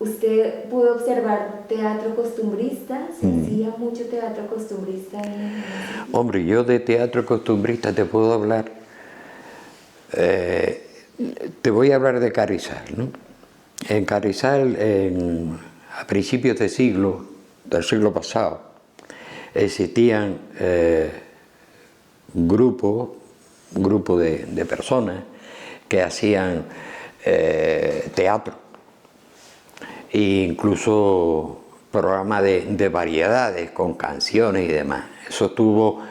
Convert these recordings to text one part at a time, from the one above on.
¿Usted pudo observar teatro costumbrista? ¿Se hacía mucho teatro costumbrista en el municipio? Hombre, yo de teatro costumbrista te puedo hablar. Te voy a hablar de Carrizal, ¿no? En Carrizal, a principios del siglo pasado, existían un grupo de personas que hacían teatro, e incluso programas de variedades con canciones y demás. Eso estuvo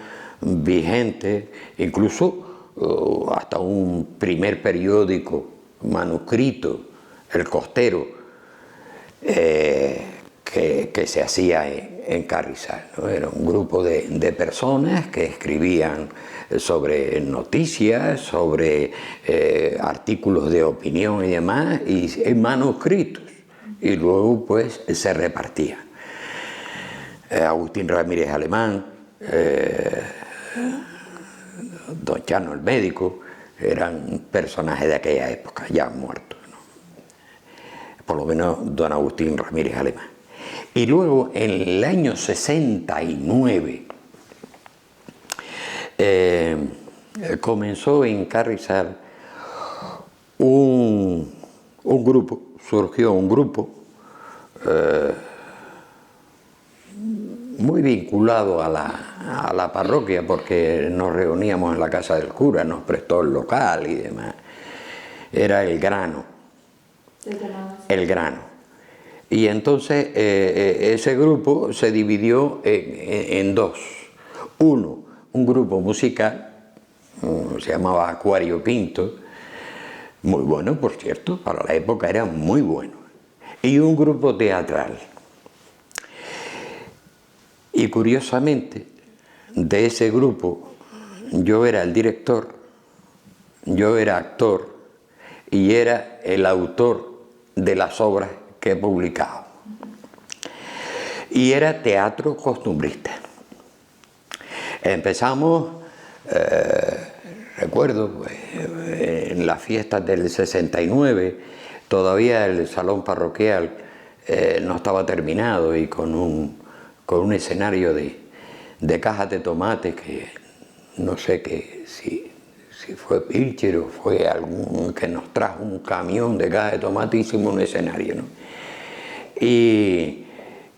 vigente, incluso hasta un primer periódico manuscrito, El Costero, que se hacía en Carrizal, ¿no? Era un grupo de personas que escribían sobre noticias, sobre artículos de opinión y demás, y en manuscritos, y luego pues se repartía. Agustín Ramírez Alemán, don Chano el médico, eran personajes de aquella época, ya muertos, ¿no? Por lo menos don Agustín Ramírez Alemán. Y luego, en el año 69, comenzó en Carrizal surgió un grupo muy vinculado a la parroquia, porque nos reuníamos en la casa del cura, nos prestó el local y demás. Era El Grano. El Grano. Y entonces ese grupo se dividió en dos. Uno, un grupo musical, se llamaba Acuario Pinto, muy bueno, por cierto, para la época era muy bueno. Y un grupo teatral. Y curiosamente, de ese grupo, yo era el director, yo era actor y era el autor de las obras que he publicado. Y era teatro costumbrista. Empezamos, recuerdo, pues, en las fiestas del 69, todavía el salón parroquial no estaba terminado, y con un escenario de cajas de tomate, que no sé si fue Pilcher o fue algún que nos trajo un camión de cajas de tomate, hicimos un escenario, ¿no? Y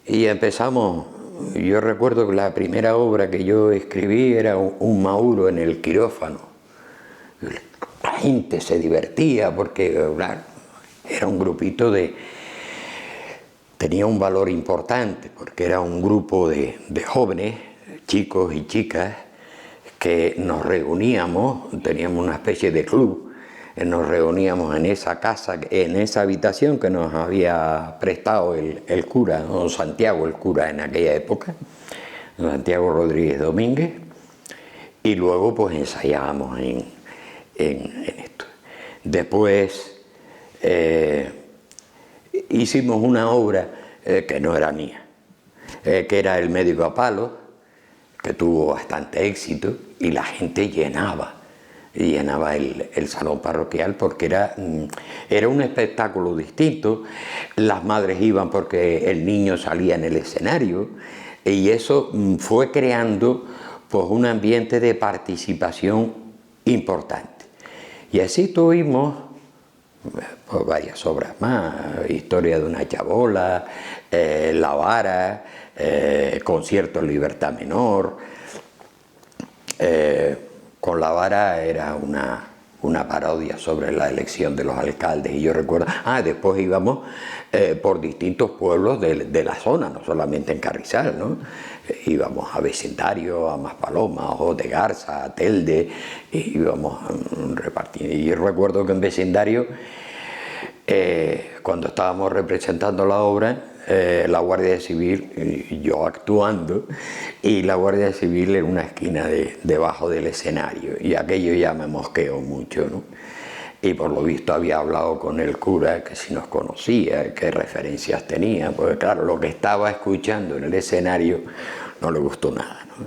empezamos. Yo recuerdo que la primera obra que yo escribí era un Mauro en el quirófano. La gente se divertía porque, claro, era un grupito tenía un valor importante, porque era un grupo de jóvenes, chicos y chicas, que nos reuníamos, teníamos una especie de club, nos reuníamos en esa casa, en esa habitación que nos había prestado el cura, don Santiago el cura en aquella época, don Santiago Rodríguez Domínguez, y luego pues ensayábamos en esto. Después hicimos una obra que no era mía, que era El médico a palos, que tuvo bastante éxito, y la gente llenaba el salón parroquial, porque era un espectáculo distinto. Las madres iban porque el niño salía en el escenario, y eso fue creando pues un ambiente de participación importante. Y así tuvimos pues varias obras más: Historia de una chabola, La vara, Concierto en libertad menor. Con La vara era una parodia sobre la elección de los alcaldes, y yo recuerdo, después íbamos por distintos pueblos de la zona, no solamente en Carrizal, ¿no? Íbamos a Vecindario, a Maspalomas, Ojos de Garza, a Telde, íbamos repartiendo. Y yo recuerdo que en Vecindario, cuando estábamos representando la obra, la Guardia Civil, yo actuando, y la Guardia Civil en una esquina debajo del escenario, y aquello ya me mosqueó mucho, ¿no? Y por lo visto había hablado con el cura, que si nos conocía, qué referencias tenía, porque claro, lo que estaba escuchando en el escenario no le gustó nada, ¿no?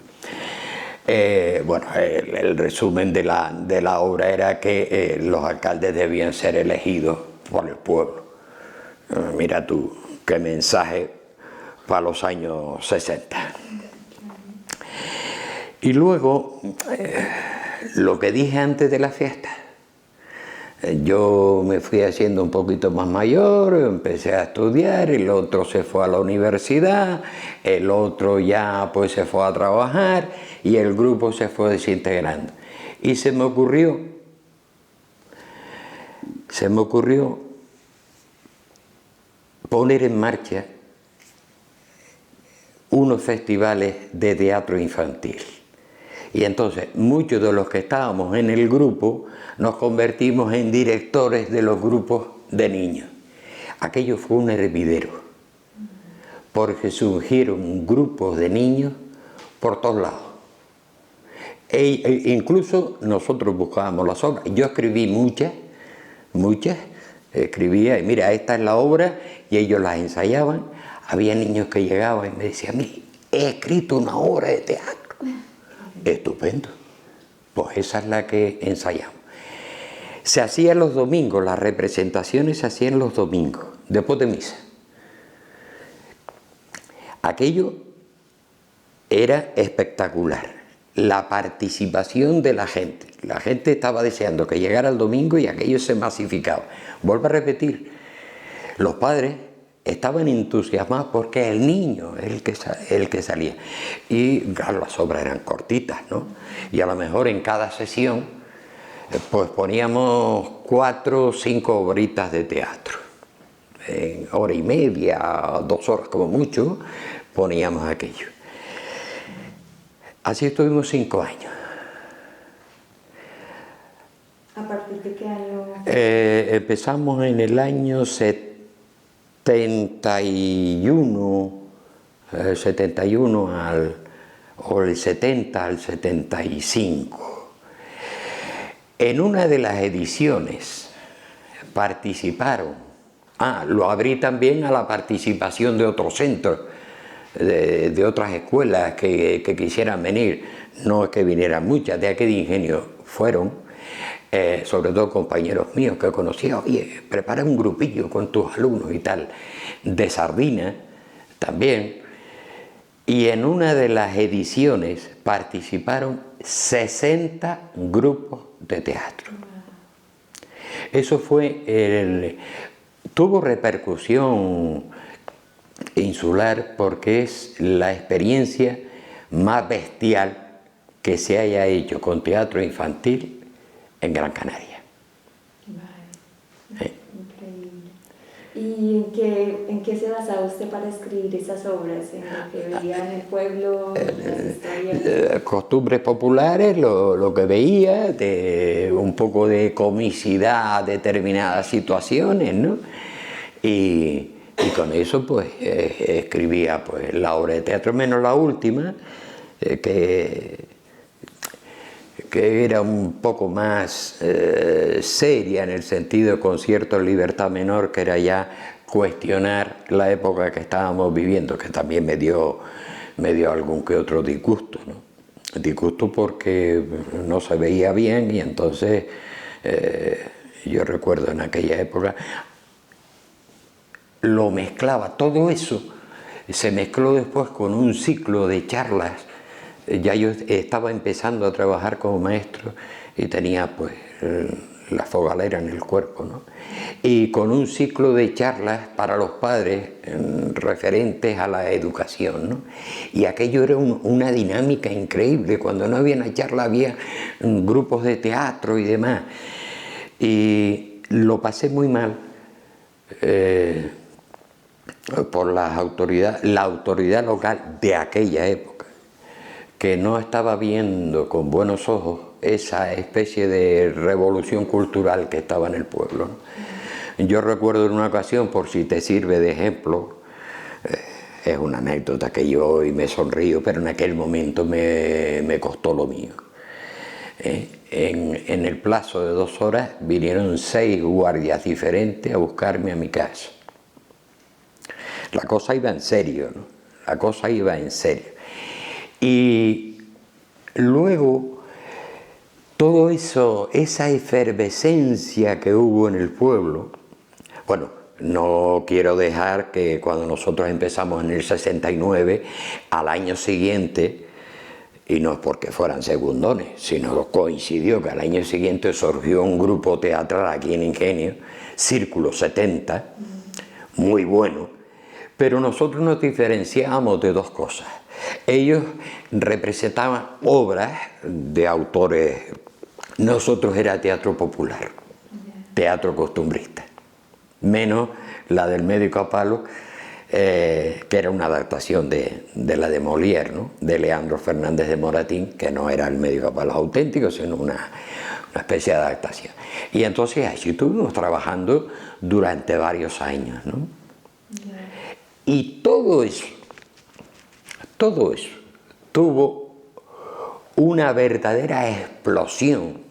Bueno, el resumen de la obra era que los alcaldes debían ser elegidos por el pueblo. Mira tú, qué mensaje para los años 60. Y luego, lo que dije antes de la fiesta, yo me fui haciendo un poquito más mayor, empecé a estudiar, el otro se fue a la universidad, el otro ya pues se fue a trabajar y el grupo se fue desintegrando. Y se me ocurrió poner en marcha unos festivales de teatro infantil. Y entonces muchos de los que estábamos en el grupo nos convertimos en directores de los grupos de niños. Aquello fue un hervidero, porque surgieron grupos de niños por todos lados. Incluso nosotros buscábamos las obras. Yo escribí muchas, escribía, y mira, esta es la obra, y ellos las ensayaban. Había niños que llegaban y me decían, mira, he escrito una obra de teatro. Estupendo, pues esa es la que ensayamos. Se hacían los domingos, las representaciones se hacían los domingos, después de misa. Aquello era espectacular, la participación de la gente. La gente estaba deseando que llegara el domingo y aquello se masificaba. Vuelvo a repetir, los padres estaban entusiasmados porque el niño es el que salía. Y claro, las obras eran cortitas, ¿no? Y a lo mejor en cada sesión pues poníamos 4 o 5 obritas de teatro. En hora y media, 2 horas como mucho, poníamos aquello. Así estuvimos 5 años. ¿A partir de qué año? Empezamos en el año 71 o el 70 al 75. En una de las ediciones participaron, lo abrí también a la participación de otros centros, de otras escuelas que quisieran venir. No es que vinieran muchas, de aquel ingenio fueron, sobre todo compañeros míos que conocía, oye, prepara un grupillo con tus alumnos y tal, de sardina también. Y en una de las ediciones participaron 60 grupos de teatro. Eso fue, tuvo repercusión insular porque es la experiencia más bestial que se haya hecho con teatro infantil en Gran Canaria. Vale. Increíble. ¿Y en qué se basaba usted para escribir esas obras? ¿En lo que veía en el pueblo? ¿Las historias? Costumbres populares, lo que veía, un poco de comicidad a determinadas situaciones, ¿no? Y con eso pues escribía pues la obra de teatro, menos la última, que era un poco más seria en el sentido con cierta libertad menor, que era ya cuestionar la época que estábamos viviendo, que también me dio algún que otro disgusto, ¿no? Disgusto porque no se veía bien y entonces yo recuerdo en aquella época lo mezclaba, todo eso se mezcló después con un ciclo de charlas. Ya yo estaba empezando a trabajar como maestro y tenía pues la fogalera en el cuerpo, ¿no? Y con un ciclo de charlas para los padres referentes a la educación, ¿no? Y aquello era una dinámica increíble. Cuando no había una charla había grupos de teatro y demás. Y lo pasé muy mal por la autoridad local de aquella época, que no estaba viendo con buenos ojos esa especie de revolución cultural que estaba en el pueblo, ¿no? Yo recuerdo en una ocasión, por si te sirve de ejemplo, es una anécdota que yo hoy me sonrío, pero en aquel momento me costó lo mío. En el plazo de 2 horas vinieron 6 guardias diferentes a buscarme a mi casa. La cosa iba en serio, ¿no? La cosa iba en serio. Y luego, todo eso, esa efervescencia que hubo en el pueblo, bueno, no quiero dejar que cuando nosotros empezamos en el 69, al año siguiente, y no es porque fueran segundones, sino coincidió que al año siguiente surgió un grupo teatral aquí en Ingenio, Círculo 70, muy bueno, pero nosotros nos diferenciábamos de dos cosas. Ellos representaban obras de autores, nosotros era teatro popular, teatro costumbrista, menos la del médico a palo, que era una adaptación de la de Molière, ¿no? De Leandro Fernández de Moratín, que no era el médico a palos auténtico, sino una especie de adaptación. Y entonces así estuvimos trabajando durante varios años, ¿no? Y todo eso tuvo una verdadera explosión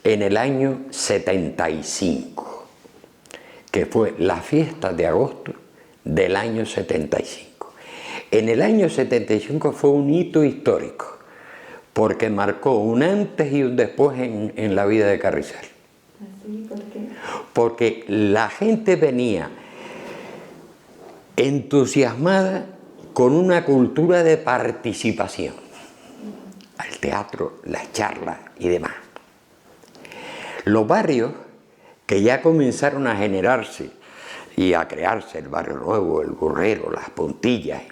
en el año 75, que fue la fiesta de agosto del año 75. En el año 75 fue un hito histórico, porque marcó un antes y un después en la vida de Carrizal. ¿Así? ¿Por qué? Porque la gente venía entusiasmada con una cultura de participación al teatro, las charlas y demás. Los barrios que ya comenzaron a generarse y a crearse, el Barrio Nuevo, el Burrero, las Puntillas,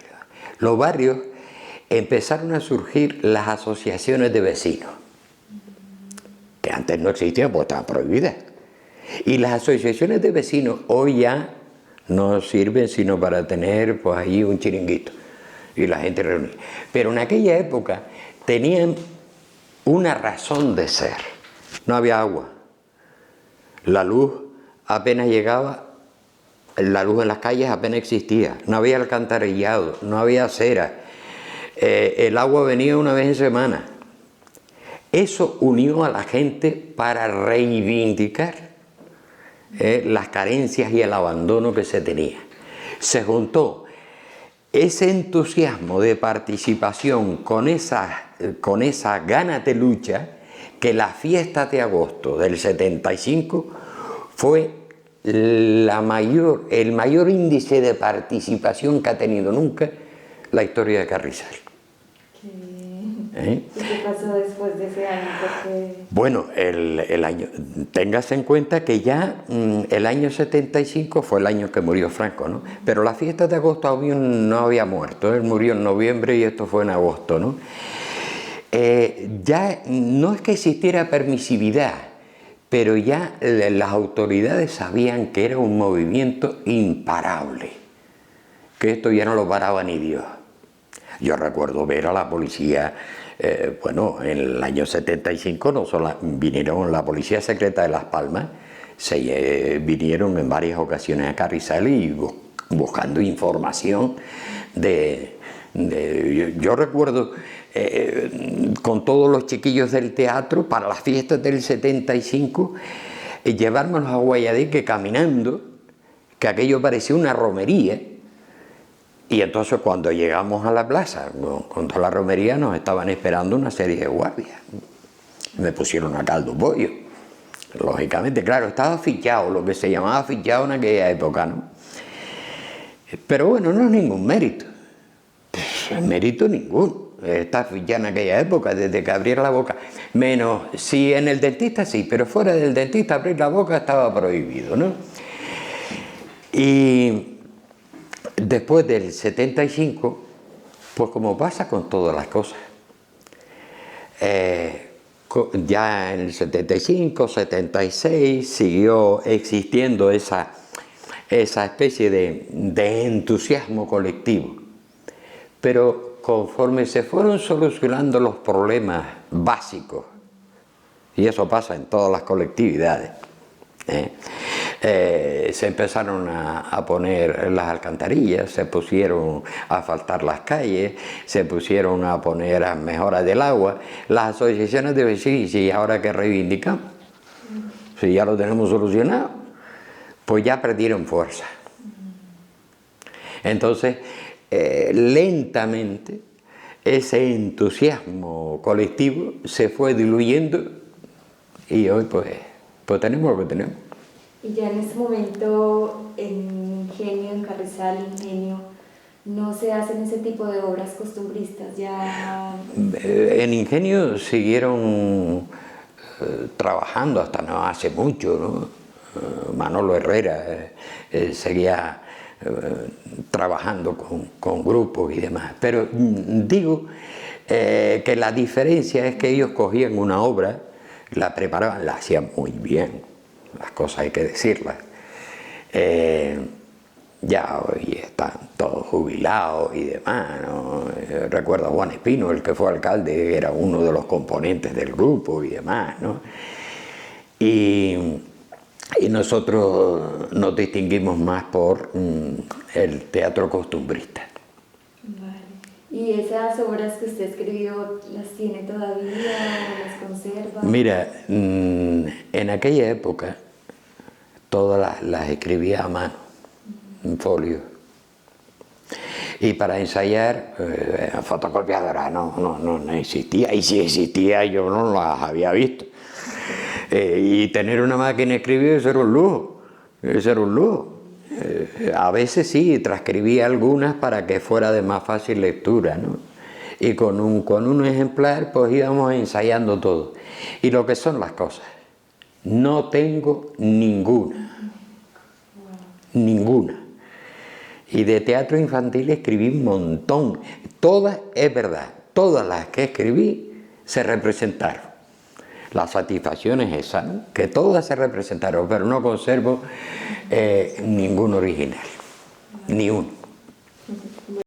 los barrios, empezaron a surgir las asociaciones de vecinos, que antes no existían porque estaban prohibidas. Y las asociaciones de vecinos hoy ya no sirven sino para tener pues ahí un chiringuito y la gente reunida. Pero en aquella época tenían una razón de ser. No había agua. La luz apenas llegaba, la luz en las calles apenas existía. No había alcantarillado, no había acera. El agua venía una vez en semana. Eso unió a la gente para reivindicar las carencias y el abandono que se tenía. Se juntó ese entusiasmo de participación con esa ganas de lucha, que la fiesta de agosto del 75 fue el mayor índice de participación que ha tenido nunca la historia de Carrizal. ¿Y qué pasó después de ese año? Porque... Bueno, el año, téngase en cuenta que ya el año 75 fue el año que murió Franco, ¿no? Pero la fiesta de agosto aún no había muerto, él murió en noviembre y esto fue en agosto, ¿no? Ya no es que existiera permisividad, pero ya las autoridades sabían que era un movimiento imparable, que esto ya no lo paraba ni Dios. Yo recuerdo ver a la policía, bueno, en el año 75 no solo vinieron la Policía Secreta de Las Palmas, vinieron en varias ocasiones a Carrizal y buscando información yo recuerdo con todos los chiquillos del teatro para las fiestas del 75 llevármelos a Guayadeque caminando, que aquello parecía una romería. Y entonces cuando llegamos a la plaza, con toda la romería, nos estaban esperando una serie de guardias. Me pusieron a caldo pollo. Lógicamente, claro, estaba fichado, lo que se llamaba fichado en aquella época, ¿no? Pero bueno, no es ningún mérito. Mérito ninguno. Estar fichado en aquella época, desde que abriera la boca. Menos, si en el dentista sí, pero fuera del dentista abrir la boca estaba prohibido, ¿no? Y después del 75, pues como pasa con todas las cosas, ya en el 75, 76 siguió existiendo esa especie de entusiasmo colectivo, pero conforme se fueron solucionando los problemas básicos, y eso pasa en todas las colectividades, se empezaron a poner las alcantarillas, se pusieron a asfaltar las calles, se pusieron a poner a mejoras del agua. Las asociaciones de vecinos, y ahora que reivindicamos, si ya lo tenemos solucionado, pues ya perdieron fuerza. Entonces, lentamente, ese entusiasmo colectivo se fue diluyendo y hoy pues tenemos lo que tenemos. Y ya en ese momento en Ingenio, en Carrizal, Ingenio, no se hacen ese tipo de obras costumbristas ya? En Ingenio siguieron trabajando hasta no hace mucho, ¿no? Manolo Herrera seguía trabajando con grupos y demás, pero digo que la diferencia es que ellos cogían una obra, la preparaban, la hacían muy bien, las cosas hay que decirlas. Ya hoy están todos jubilados y demás, ¿no? Recuerdo a Juan Espino, el que fue alcalde, era uno de los componentes del grupo y demás, ¿no? Y nosotros nos distinguimos más por el teatro costumbrista. Vale. ¿Y esas obras que usted escribió, las tiene todavía, las conserva? Mira, en aquella época todas las escribía a mano, en folio. Y para ensayar, fotocopiadora no existía, y si existía yo no las había visto. Y tener una máquina de escribir, eso era un lujo, eso era un lujo. A veces sí, transcribía algunas para que fuera de más fácil lectura, ¿no? Y con un ejemplar pues íbamos ensayando todo. Y lo que son las cosas, no tengo ninguna, ninguna. Y de teatro infantil escribí un montón. Todas, es verdad, todas las que escribí se representaron. La satisfacción es esa, ¿no? Que todas se representaron, pero no conservo ningún original, ni uno.